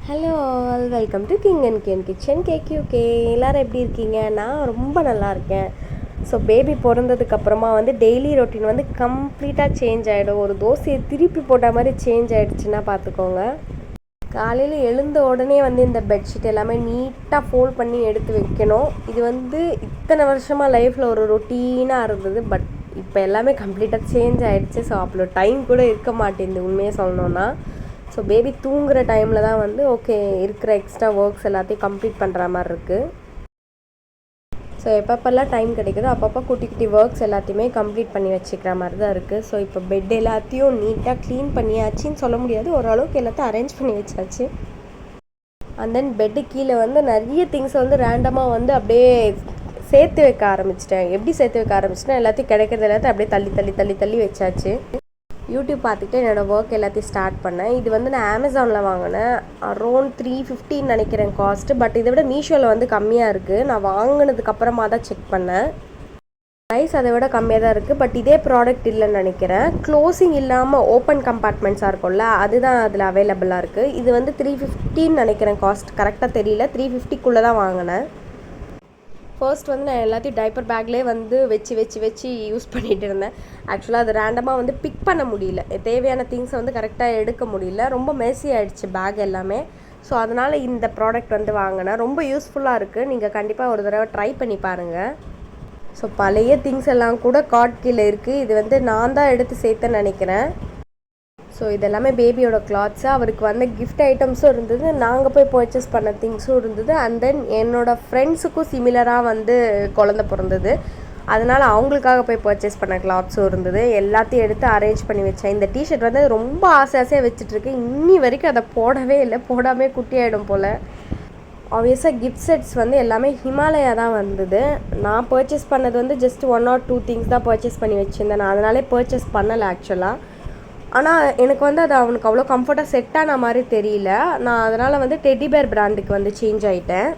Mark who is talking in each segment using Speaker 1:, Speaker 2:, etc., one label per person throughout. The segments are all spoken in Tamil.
Speaker 1: Hello all, welcome to king and Kian kitchen KQK. எல்லோரும் எப்படி இருக்கீங்க? நான் ரொம்ப நல்லா இருக்கேன். ஸோ பேபி பிறந்ததுக்கப்புறமா டெய்லி ரொட்டீன் கம்ப்ளீட்டாக சேஞ்ச் ஆகிடும். ஒரு தோசையை திருப்பி போட்ட மாதிரி சேஞ்ச் ஆகிடுச்சுன்னா பார்த்துக்கோங்க. காலையில் எழுந்த உடனே இந்த பெட்ஷீட் எல்லாமே நீட்டாக ஃபோல்ட் பண்ணி எடுத்து வைக்கணும். இது இத்தனை வருஷமாக லைஃப்பில் ஒரு ரொட்டீனாக இருந்தது. பட் இப்போ எல்லாமே கம்ப்ளீட்டாக சேஞ்ச் ஆகிடுச்சு. ஸோ அவ்வளோ டைம் கூட இருக்க மாட்டேங்குது உண்மையை சொல்லணுன்னா. ஸோ பேபி தூங்குகிற டைமில் தான் ஓகே இருக்கிற எக்ஸ்ட்ரா ஒர்க்ஸ் எல்லாத்தையும் கம்ப்ளீட் பண்ணுற மாதிரி இருக்குது. ஸோ எப்பப்பெல்லாம் டைம் கிடைக்குதோ அப்பப்போ குட்டி குட்டி ஒர்க்ஸ் எல்லாத்தையுமே கம்ப்ளீட் பண்ணி வச்சுக்கிற மாதிரி தான் இருக்குது. ஸோ இப்போ பெட் எல்லாத்தையும் நீட்டாக க்ளீன் பண்ணியாச்சின்னு சொல்ல முடியாது, ஓரளவுக்கு எல்லாத்தையும் அரேஞ்ச் பண்ணி வச்சாச்சு. அண்ட் தென் பெட்டு கீழே நிறைய திங்ஸ் ரேண்டமாக அப்படியே சேர்த்து வைக்க ஆரம்பிச்சிட்டேன். எப்படி சேர்த்து வைக்க ஆரம்பிச்சிட்டேன், எல்லாத்தையும் கிடைக்கிறது எல்லாத்தையும் அப்படியே தள்ளி தள்ளி தள்ளி தள்ளி வச்சாச்சு. யூடியூப் பார்த்துக்கிட்டு என்னோடய ஒர்க் எல்லாத்தையும் ஸ்டார்ட் பண்ணேன். இது நான் அமேசானில் வாங்கினேன். அரௌண்ட் 350 நினைக்கிறேன் காஸ்ட்டு. பட் இதை விட மீஷோவில் கம்மியாக இருக்குது. நான் வாங்கினதுக்கப்புறமா தான் செக் பண்ணேன். ப்ரைஸ் அதை விட கம்மியாக தான் இருக்குது. பட் இதே ப்ராடக்ட் இல்லைன்னு நினைக்கிறேன். க்ளோசிங் இல்லாமல் ஓப்பன் கம்பார்ட்மெண்ட்ஸாக இருக்கும்ல, அதுதான் அதில் அவைலபிளாக இருக்குது. இது 350 நினைக்கிறேன் காஸ்ட், கரெக்டாக தெரியல. 350க்குள்ளே தான் வாங்கினேன். ஃபர்ஸ்ட் நான் எல்லாத்தையும் டைப்பர் பேக்லேயே வச்சு வச்சு வச்சு யூஸ் பண்ணிகிட்டு இருந்தேன். ஆக்சுவலாக அது ரேண்டமாக பிக் பண்ண முடியல, தேவையான திங்ஸை கரெக்டாக எடுக்க முடியல. ரொம்ப மெஸி ஆகிடுச்சு பேக் எல்லாமே. ஸோ அதனால் இந்த ப்ராடக்ட் வாங்கினேன். ரொம்ப யூஸ்ஃபுல்லாக இருக்குது. நீங்கள் கண்டிப்பாக ஒரு தடவை ட்ரை பண்ணி பாருங்கள். ஸோ பழைய திங்ஸ் எல்லாம் கூட கார்ட் கீழே இருக்குது. இது நான் தான் எடுத்து சேர்த்தேன்னு நினைக்கிறேன். ஸோ இதெல்லாமே பேபியோட கிளாத்ஸு. அவருக்கு கிஃப்ட் ஐட்டம்ஸும் இருந்தது, நாங்கள் போய் பர்ச்சேஸ் பண்ண திங்ஸும் இருந்தது. அண்ட் தென் என்னோடய ஃப்ரெண்ட்ஸுக்கும் சிமிலராக குழந்த பிறந்தது, அதனால் அவங்களுக்காக போய் பர்ச்சேஸ் பண்ண கிளாத்ஸும் இருந்தது. எல்லாத்தையும் எடுத்து அரேஞ்ச் பண்ணி வச்சேன். இந்த டிஷர்ட் ரொம்ப ஆசையாக வச்சுட்ருக்கேன். இன்னி வரைக்கும் அதை போடவே இல்லை. போடாமே குட்டி ஆகிடும் போல். ஆப்வியஸாக கிஃப்ட் செட்ஸ் எல்லாமே ஹிமாலயா தான் வந்தது. நான் பர்ச்சேஸ் பண்ணது ஜஸ்ட் 1 or 2 திங்ஸ் தான் பர்ச்சேஸ் பண்ணி வச்சுருந்தேன். நான் அதனாலே பர்ச்சேஸ் பண்ணலை ஆக்சுவலாக. ஆனால் எனக்கு அது அவனுக்கு அவ்வளோ கம்ஃபர்ட்டாக செட் ஆன மாதிரி தெரியல. நான் அதனால் டெடி பேர் பிராண்டுக்கு சேஞ்ச் ஆகிட்டேன்.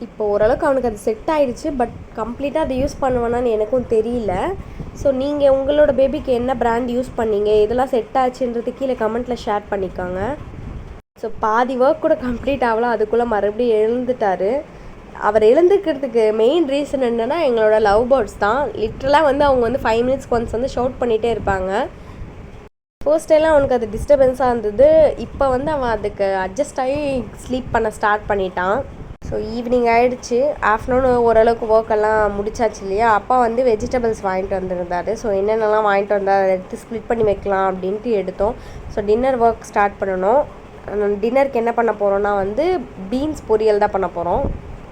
Speaker 1: இப்போ ஓரளவுக்கு அவனுக்கு அது செட் ஆகிடுச்சு. பட் கம்ப்ளீட்டாக அதை யூஸ் பண்ணுவேனான்னு எனக்கும் தெரியல. ஸோ நீங்கள் உங்களோட பேபிக்கு என்ன பிராண்ட் யூஸ் பண்ணீங்க, இதெல்லாம் செட் ஆச்சுன்றது கீழே கமெண்ட்டில் ஷேர் பண்ணிக்கோங்க. ஸோ பாதி ஒர்க் கூட கம்ப்ளீட் ஆகலாம், அதுக்குள்ளே மறுபடியும் எழுந்துட்டார். அவர் எழுந்துக்கிறதுக்கு மெயின் ரீசன் என்னென்னா எங்களோட லவ் பேர்ட்ஸ் தான். லிட்ரலாக அவங்க 5 minutes ஒன்ஸ் ஷவுட் பண்ணிகிட்டே இருப்பாங்க. ஃபர்ஸ்ட் எல்லாம் அவனுக்கு அது டிஸ்டர்பன்ஸாக இருந்தது. இப்போ அவன் அதுக்கு அட்ஜஸ்ட் ஆகி ஸ்லீப் பண்ண ஸ்டார்ட் பண்ணிட்டான். ஸோ ஈவினிங் ஆகிடுச்சு. ஆஃப்டர்நூன் ஓரளவுக்கு ஒர்க்கெல்லாம் முடிச்சாச்சு இல்லையா. அப்பா வெஜிடபிள்ஸ் வாங்கிட்டு வந்திருந்தார். ஸோ என்னென்னலாம் வாங்கிட்டு வந்தால் அதை எடுத்து ஸ்ப்ளிட் பண்ணி வைக்கலாம் அப்படின்ட்டு எடுத்தோம். ஸோ டின்னர் ஒர்க் ஸ்டார்ட் பண்ணணும். டின்னருக்கு என்ன பண்ண போகிறோன்னா பீன்ஸ் பொரியல் தான் பண்ண போகிறோம்.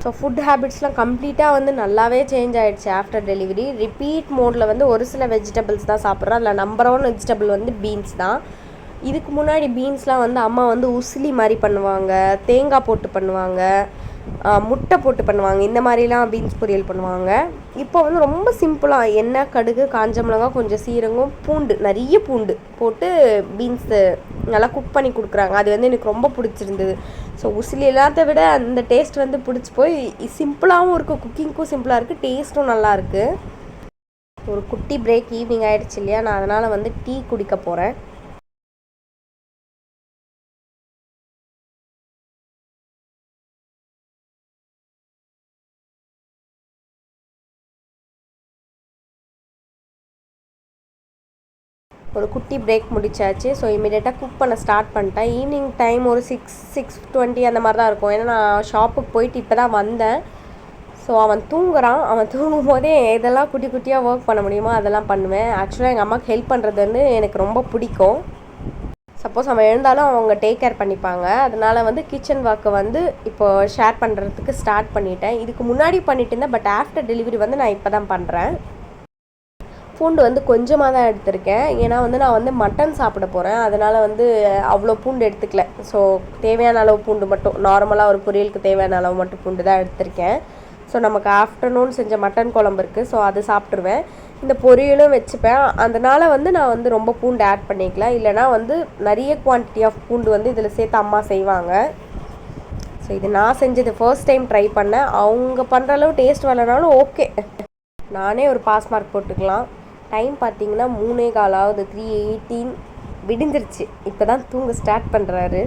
Speaker 1: ஸோ ஃபுட் ஹேபிட்ஸ்லாம் கம்ப்ளீட்டாக நல்லாவே சேஞ்ச் ஆகிடுச்சு ஆஃப்டர் டெலிவரி. ரிப்பீட் மோடில் ஒரு சில வெஜிடபிள்ஸ் தான் சாப்பிட்றோம். அதில் நம்பர் 1 வெஜிடபிள் பீன்ஸ் தான். இதுக்கு முன்னாடி பீன்ஸ்லாம் அம்மா உசிலி மாதிரி பண்ணுவாங்க, தேங்காய் போட்டு பண்ணுவாங்க, முட்டை போட்டு பண்ணுவாங்க. இந்த மாதிரிலாம் பீன்ஸ் பொரியல் பண்ணுவாங்க. இப்போ ரொம்ப சிம்பிளாக எண்ணெய், கடுகு, காஞ்ச மிளகாய், கொஞ்சம் சீரகம், பூண்டு, நிறைய பூண்டு போட்டு பீன்ஸு நல்லா குக் பண்ணி கொடுக்குறாங்க. அது எனக்கு ரொம்ப பிடிச்சிருந்தது. ஸோ உசிலி எல்லாத்த விட அந்த டேஸ்ட் பிடிச்சி போய் சிம்பிளாகவும் இருக்குது, குக்கிங்க்கும் சிம்பிளாக இருக்குது, டேஸ்ட்டும் நல்லாயிருக்கு. ஒரு குட்டி பிரேக் ஈவினிங் ஆகிடுச்சு இல்லையா. நான் அதனால் டீ குடிக்க போகிறேன். ஒரு குட்டி பிரேக் முடிச்சாச்சு. ஸோ இமீடியட்டாக குக் பண்ண ஸ்டார்ட் பண்ணிட்டேன். ஈவினிங் டைம் ஒரு 6:20 அந்த மாதிரி தான் இருக்கும். ஏன்னா நான் ஷாப்புக்கு போயிட்டு இப்போ தான் வந்தேன். ஸோ அவன் தூங்குறான். அவன் தூங்கும் போதே இதெல்லாம் குட்டி குட்டியாக ஒர்க் பண்ண முடியுமோ அதெல்லாம் பண்ணுவேன். ஆக்சுவலாக எங்கள் அம்மாவுக்கு ஹெல்ப் பண்ணுறது எனக்கு ரொம்ப பிடிக்கும். சப்போஸ் அவன் எழுந்தாலும் அவங்க டேக் கேர் பண்ணிப்பாங்க. அதனால் கிச்சன் ஒர்க்கை இப்போ ஷேர் பண்ணுறதுக்கு ஸ்டார்ட் பண்ணிட்டேன். இதுக்கு முன்னாடி பண்ணிட்டு இருந்தேன். பட் ஆஃப்டர் டெலிவரி நான் இப்போ தான் பண்ணுறேன். பூண்டு கொஞ்சமாக தான் எடுத்திருக்கேன். ஏன்னா நான் மட்டன் சாப்பிட போகிறேன். அதனால் அவ்வளோ பூண்டு எடுத்துக்கல. ஸோ தேவையான அளவு பூண்டு மட்டும், நார்மலாக ஒரு பொரியலுக்கு தேவையான அளவு மட்டும் பூண்டு தான் எடுத்திருக்கேன். ஸோ நமக்கு ஆஃப்டர்நூன் செஞ்ச மட்டன் குழம்பு இருக்குது. ஸோ அது சாப்பிட்ருவேன். இந்த பொரியலும் வச்சுப்பேன். அதனால் நான் ரொம்ப பூண்டு ஆட் பண்ணிக்கலாம். இல்லைனா நிறைய குவான்டிட்டி ஆஃப் பூண்டு இதில் சேர்த்து அம்மா செய்வாங்க. ஸோ இது நான் செஞ்சது ஃபர்ஸ்ட் டைம் ட்ரை பண்ணேன். அவங்க பண்ணுற அளவு டேஸ்ட் வரலனாலும் ஓகே, நானே ஒரு பாஸ் மார்க் போட்டுக்கலாம். டைம் பார்த்தீங்கன்னா 3:15 3:18 விடிஞ்சிருச்சு. இப்போ தான் தூங்க ஸ்டார்ட் பண்ணுறாரு.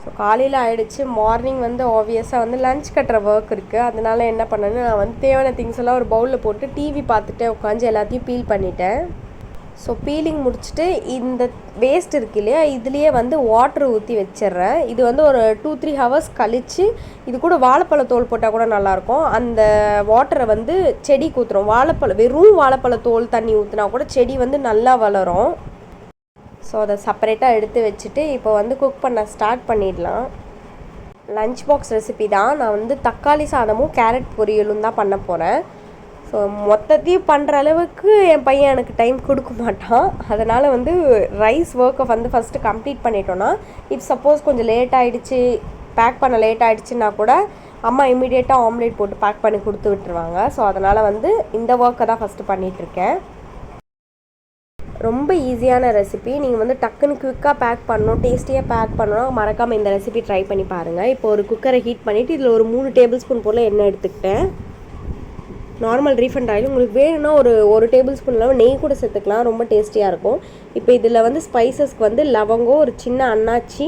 Speaker 1: ஸோ காலையில் ஆகிடுச்சு. மார்னிங் வந்து ஆப்வியஸாக வந்து லன்ச் கட்டுற ஒர்க் இருக்குது. அதனால என்ன பண்ணேன்னு நான் வந்து தேவையான திங்ஸ் எல்லாம் ஒரு பவுலில் போட்டு டிவி பார்த்துட்டு உட்காந்து எல்லாத்தையும் பீல் பண்ணிட்டேன். ஸோ பீலிங் முடிச்சுட்டு இந்த வேஸ்ட் இருக்கு இல்லையா, இதுலேயே வந்து வாட்ரு ஊற்றி வச்சிட்றேன். இது வந்து ஒரு 2-3 ஹவர்ஸ் கழித்து இது கூட வாழைப்பழ தோல் போட்டால் கூட நல்லாயிருக்கும். அந்த வாட்டரை வந்து செடிக்கு ஊற்றுறோம். வெறும் வாழைப்பழ தோல் தண்ணி ஊற்றினா கூட செடி வந்து நல்லா வளரும். ஸோ அதை செப்பரேட்டாக எடுத்து வச்சுட்டு இப்போ வந்து குக் பண்ண ஸ்டார்ட் பண்ணிடலாம். லஞ்ச் பாக்ஸ் ரெசிபி தான். நான் வந்து தக்காளி சாதமும் கேரட் பொரியலும் தான் பண்ண போகிறேன். ஸோ மொத்தத்தையும் பண்ணுற அளவுக்கு என் பையன் எனக்கு டைம் கொடுக்க மாட்டான். அதனால் வந்து ரைஸ் ஒர்க்கை வந்து ஃபஸ்ட்டு கம்ப்ளீட் பண்ணிட்டோன்னா, இஃப் சப்போஸ் கொஞ்சம் லேட் ஆகிடுச்சு, பேக் பண்ண லேட் ஆகிடுச்சுன்னா கூட அம்மா இம்மிடியேட்டாக ஆம்லேட் போட்டு பேக் பண்ணி கொடுத்து விட்டுருவாங்க. ஸோ அதனால் வந்து இந்த ஒர்க்கை தான் ஃபஸ்ட்டு பண்ணிகிட்ருக்கேன். ரொம்ப ஈஸியான ரெசிபி. நீங்கள் வந்து டக்குன்னு குவிக்காக பேக் பண்ணணும், டேஸ்டியாக பேக் பண்ணணும், மறக்காமல் இந்த ரெசிபி ட்ரை பண்ணி பாருங்கள். இப்போ ஒரு குக்கரை ஹீட் பண்ணிவிட்டு இதில் ஒரு 3 டேபிள் ஸ்பூன் போல் எண்ணெய் எடுத்துக்கிட்டேன். Normal refined oil. உங்களுக்கு வேணும்னா ஒரு டேபிள் ஸ்பூன் அளவு நெய் கூட சேர்த்துக்கலாம், ரொம்ப டேஸ்டியாக இருக்கும். இப்போ இதில் வந்து ஸ்பைசஸ்க்கு வந்து லவங்கம், ஒரு சின்ன அன்னாச்சி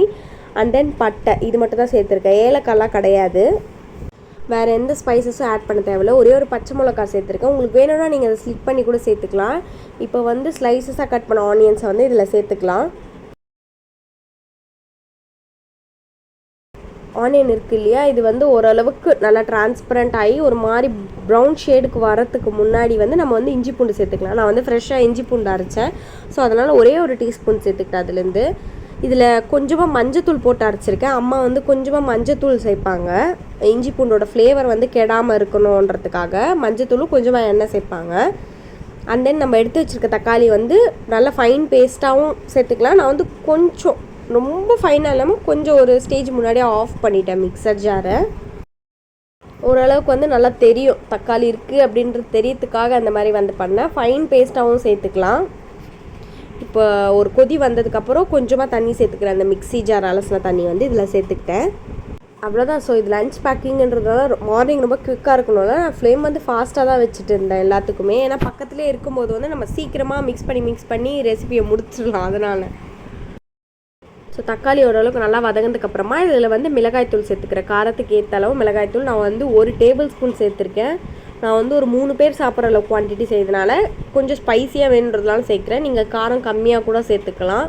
Speaker 1: அண்ட் தென் பட்டை, இது மட்டும் தான் சேர்த்துருக்கேன். ஏலக்காய்லாம் கிடையாது. வேறு எந்த ஸ்பைசஸும் ஆட் பண்ண தேவையில்லை. ஒரே ஒரு பச்சை மிளகா சேர்த்துருக்கேன். உங்களுக்கு வேணும்னா நீங்கள் அதை ஸ்லிப் பண்ணி கூட சேர்த்துக்கலாம். இப்போ வந்து ஸ்லைசஸாக கட் பண்ண ஆனியன்ஸை வந்து இதில் சேர்த்துக்கலாம். ஆனியன் இருக்குது இல்லையா, இது வந்து ஓரளவுக்கு நல்லா டிரான்ஸ்பரண்ட் ஆகி ஒரு மாதிரி ப்ரௌன் ஷேடுக்கு வரத்துக்கு முன்னாடி வந்து நம்ம வந்து இஞ்சி பூண்டு சேர்த்துக்கலாம். நான் வந்து ஃப்ரெஷ்ஷாக இஞ்சி பூண்டு அரைச்சேன். ஸோ அதனால் ஒரே ஒரு டீஸ்பூன் சேர்த்துக்கிட்டேன். அதுலேருந்து இதில் கொஞ்சமாக மஞ்சத்தூள் போட்டு அரைச்சிருக்கேன். அம்மா வந்து கொஞ்சமாக மஞ்சத்தூள் சேர்ப்பாங்க. இஞ்சி பூண்டோட ஃப்ளேவர் வந்து கெடாமல் இருக்கணுன்றதுக்காக மஞ்சத்தூளும் கொஞ்சமாக எண்ணெய் சேர்ப்பாங்க. அண்ட் தென் நம்ம எடுத்து வச்சுருக்க தக்காளி வந்து நல்லா ஃபைன் பேஸ்ட்டாகவும் சேர்த்துக்கலாம். நான் வந்து கொஞ்சம் ரொம்ப ஃபைனாக இல்லாமல் கொஞ்சம் ஒரு ஸ்டேஜ் முன்னாடியே ஆஃப் பண்ணிட்டேன் மிக்சர் ஜாரை. ஓரளவுக்கு வந்து நல்லா தெரியும் தக்காளி இருக்குது அப்படின்றது தெரியறதுக்காக அந்த மாதிரி வந்து பண்ணேன். ஃபைன் பேஸ்ட்டாகவும் சேர்த்துக்கலாம். இப்போ ஒரு கொதி வந்ததுக்கப்புறம் கொஞ்சமாக தண்ணி சேர்த்துக்கிறேன். அந்த மிக்ஸி ஜார் அலசின தண்ணி வந்து இதில் சேர்த்துக்கிட்டேன். அவ்வளோதான். ஸோ இது லன்ச் பேக்கிங்கிறதுனால மார்னிங் ரொம்ப குவிக்காக இருக்கணும்ல, நான் ஃப்ளேம் வந்து ஃபாஸ்ட்டாக தான் வச்சுட்டு இருந்தேன் எல்லாத்துக்குமே. ஏன்னா பக்கத்துலேயே இருக்கும்போது வந்து நம்ம சீக்கிரமாக மிக்ஸ் பண்ணி ரெசிபியை முடிச்சிடலாம். அதனால் ஸோ தக்காளி ஓரளவுக்கு நல்லா வதங்கினதுக்கப்புறமா இதில் வந்து மிளகாய்த்தூள் சேர்த்துக்கிறேன். காரத்துக்கு ஏற்ற அளவு மிளகாய்த்தூள் நான் வந்து 1 டேபிள் ஸ்பூன் சேர்த்துருக்கேன். நான் வந்து ஒரு 3 பேர் சாப்பிட்ற அளவு குவான்டிட்டி செய்தனால கொஞ்சம் ஸ்பைஸியாக வேணுன்றதுனால சேர்க்குறேன். நீங்கள் காரம் கம்மியாக கூட சேர்த்துக்கலாம்.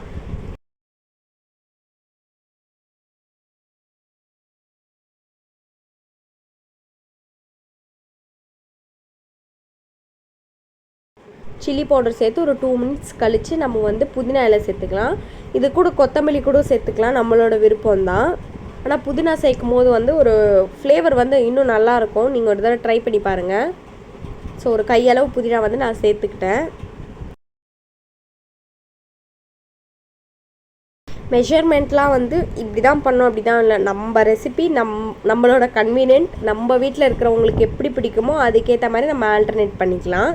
Speaker 1: சில்லி பவுடர் சேர்த்து ஒரு 2 மினிட்ஸ் கழித்து நம்ம வந்து புதினா இலை சேர்த்துக்கலாம். இது கூட கொத்தமல்லி கூட சேர்த்துக்கலாம், நம்மளோட விருப்பம் தான். ஆனால் புதினா சேர்க்கும் போது வந்து ஒரு ஃப்ளேவர் வந்து இன்னும் நல்லாயிருக்கும். நீங்கள் ஒரு தடவை ட்ரை பண்ணி பாருங்கள். ஸோ ஒரு கையளவு புதினா வந்து நான் சேர்த்துக்கிட்டேன். மெஷர்மெண்ட்லாம் வந்து இப்படி தான் பண்ணோம் அப்படி தான் இல்லை. நம்ம ரெசிபி நம்மளோட கன்வீனியன்ட், நம்ம வீட்டில் இருக்கிறவங்களுக்கு எப்படி பிடிக்குமோ அதுக்கேற்ற மாதிரி நம்ம ஆல்டர்னேட் பண்ணிக்கலாம்.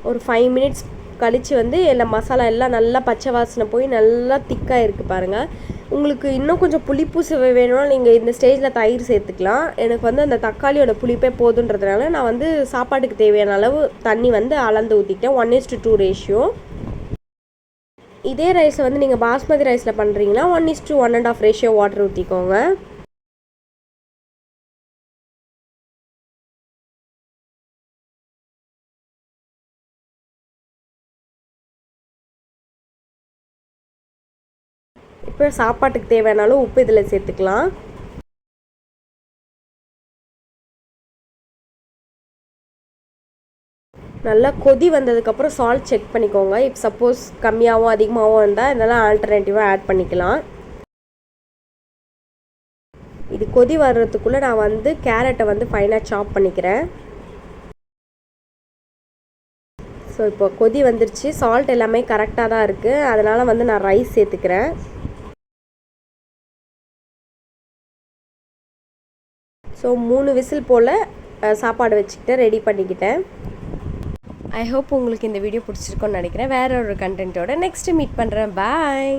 Speaker 1: ஒரு 5 மினிட்ஸ் கழித்து வந்து எல்லா மசாலா எல்லாம் நல்லா பச்சை வாசனை போய் நல்லா திக்காக இருக்குது பாருங்கள். உங்களுக்கு இன்னும் கொஞ்சம் புளிப்பு சுவை வேணும்னா நீங்கள் இந்த ஸ்டேஜில் தயிர் சேர்த்துக்கலாம். எனக்கு வந்து அந்த தக்காளியோட புளிப்பே போதுன்றதுனால நான் வந்து சாப்பாட்டுக்கு தேவையான அளவு தண்ணி வந்து அளந்து ஊற்றிக்கிட்டேன். 1:2 ரேஷியோ. இதே ரைஸை வந்து நீங்கள் பாஸ்மதி ரைஸில் பண்ணுறீங்கன்னா 1:1.5 ரேஷியோ வாட்டர் ஊற்றிக்கோங்க. இப்போ சாப்பாட்டுக்கு தேவையானாலும் உப்பு இதில் சேர்த்துக்கலாம். நல்லா கொதி வந்ததுக்கப்புறம் சால்ட் செக் பண்ணிக்கோங்க. இப்போ சப்போஸ் கம்மியாகவும் அதிகமாகவும் இருந்தால் இதெல்லாம் ஆல்டர்னேட்டிவாக ஆட் பண்ணிக்கலாம். இது கொதி வர்றதுக்குள்ளே நான் வந்து கேரட்டை வந்து ஃபைனாக சாப் பண்ணிக்கிறேன். ஸோ இப்போ கொதி வந்துருச்சு, சால்ட் எல்லாமே கரெக்டாக தான் இருக்குது. அதனால் வந்து நான் ரைஸ் சேர்த்துக்கிறேன். ஸோ 3 விசில் போல் சாப்பாடு வச்சுக்கிட்டு ரெடி பண்ணிக்கிட்டேன். ஐ ஹோப் உங்களுக்கு இந்த வீடியோ பிடிச்சிருக்கோன்னு நினைக்கிறேன். வேற ஒரு கண்டென்ட்டோட நெக்ஸ்ட்டு மீட் பண்ணுறேன். பாய்.